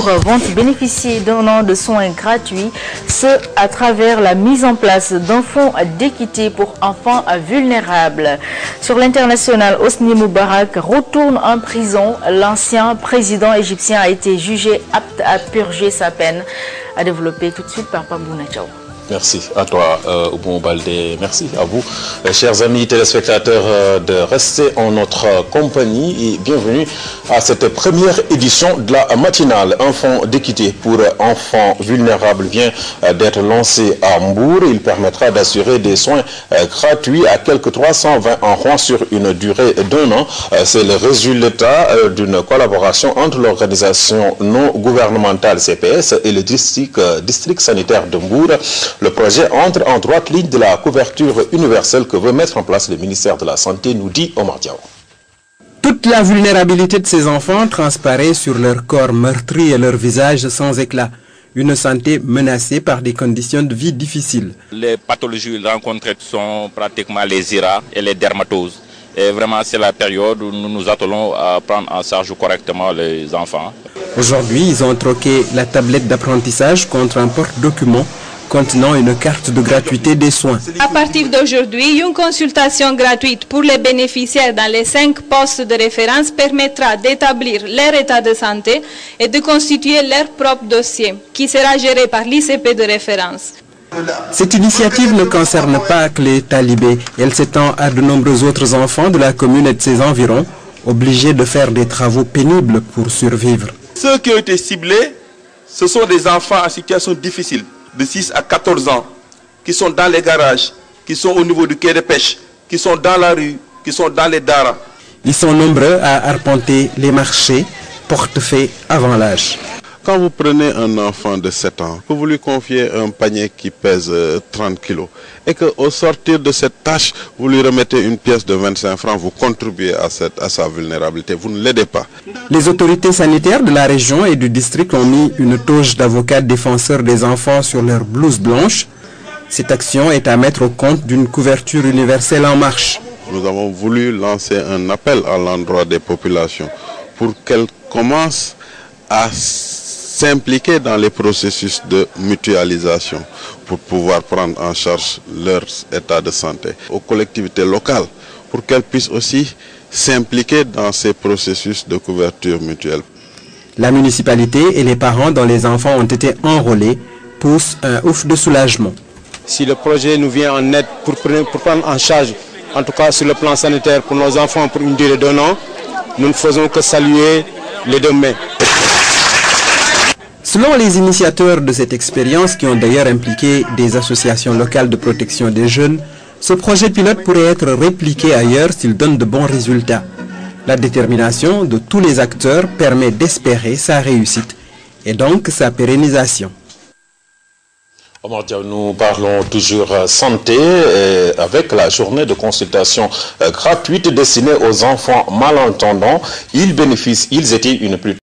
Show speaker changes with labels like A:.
A: vont bénéficier d'un an de soins gratuits, ce à travers la mise en place d'un fonds d'équité pour enfants vulnérables. Sur l'international, Hosni Moubarak retourne en prison. L'ancien président égyptien a été jugé apte à purger sa peine. À développer tout de suite par Pabouna Tchao.
B: Merci à toi, Oubon Baldé. Merci à vous, chers amis téléspectateurs, de rester en notre compagnie et bienvenue à cette première édition de la matinale. Un fonds d'équité pour enfants vulnérables vient d'être lancé à Mbour. Il permettra d'assurer des soins gratuits à quelques 320 enfants sur une durée d'1 an. C'est le résultat d'une collaboration entre l'organisation non gouvernementale CPS et le district sanitaire de Mbour. Le projet entre en droite ligne de la couverture universelle que veut mettre en place le ministère de la Santé, nous dit Omar Diaw.
C: Toute la vulnérabilité de ces enfants transparaît sur leur corps meurtri et leur visage sans éclat. Une santé menacée par des conditions de vie difficiles.
D: Les pathologies rencontrées sont pratiquement les IRA et les dermatoses. Et vraiment, c'est la période où nous nous attelons à prendre en charge correctement les enfants.
C: Aujourd'hui, ils ont troqué la tablette d'apprentissage contre un porte-document contenant une carte de gratuité des soins.
E: À partir d'aujourd'hui, une consultation gratuite pour les bénéficiaires dans les 5 postes de référence permettra d'établir leur état de santé et de constituer leur propre dossier, qui sera géré par l'ICP de référence.
C: Cette initiative ne concerne pas que les talibés. Elle s'étend à de nombreux autres enfants de la commune et de ses environs, obligés de faire des travaux pénibles pour survivre.
F: Ceux qui ont été ciblés, ce sont des enfants en situation difficile, de 6 à 14 ans, qui sont dans les garages, qui sont au niveau du quai de pêche, qui sont dans la rue, qui sont dans les daras.
C: Ils sont nombreux à arpenter les marchés, portefaix avant l'âge.
G: Quand vous prenez un enfant de 7 ans, que vous lui confiez un panier qui pèse 30 kilos, et qu'au sortir de cette tâche, vous lui remettez une pièce de 25 francs, vous contribuez à sa vulnérabilité, vous ne l'aidez pas.
C: Les autorités sanitaires de la région et du district ont mis une toge d'avocats défenseurs des enfants sur leur blouse blanche. Cette action est à mettre au compte d'une couverture universelle en marche.
G: Nous avons voulu lancer un appel à l'endroit des populations pour qu'elles commencent à s'impliquer dans les processus de mutualisation pour pouvoir prendre en charge leur état de santé. Aux collectivités locales pour qu'elles puissent aussi s'impliquer dans ces processus de couverture mutuelle.
C: La municipalité et les parents dont les enfants ont été enrôlés poussent un ouf de soulagement.
H: Si le projet nous vient en aide pour prendre en charge, en tout cas sur le plan sanitaire pour nos enfants pour une durée d'1 an, nous ne faisons que saluer les 2 mains.
C: Selon les initiateurs de cette expérience, qui ont d'ailleurs impliqué des associations locales de protection des jeunes, ce projet pilote pourrait être répliqué ailleurs s'il donne de bons résultats. La détermination de tous les acteurs permet d'espérer sa réussite et donc sa pérennisation.
B: Omar Diaw, nous parlons toujours santé avec la journée de consultation gratuite destinée aux enfants malentendants. Ils étaient une plus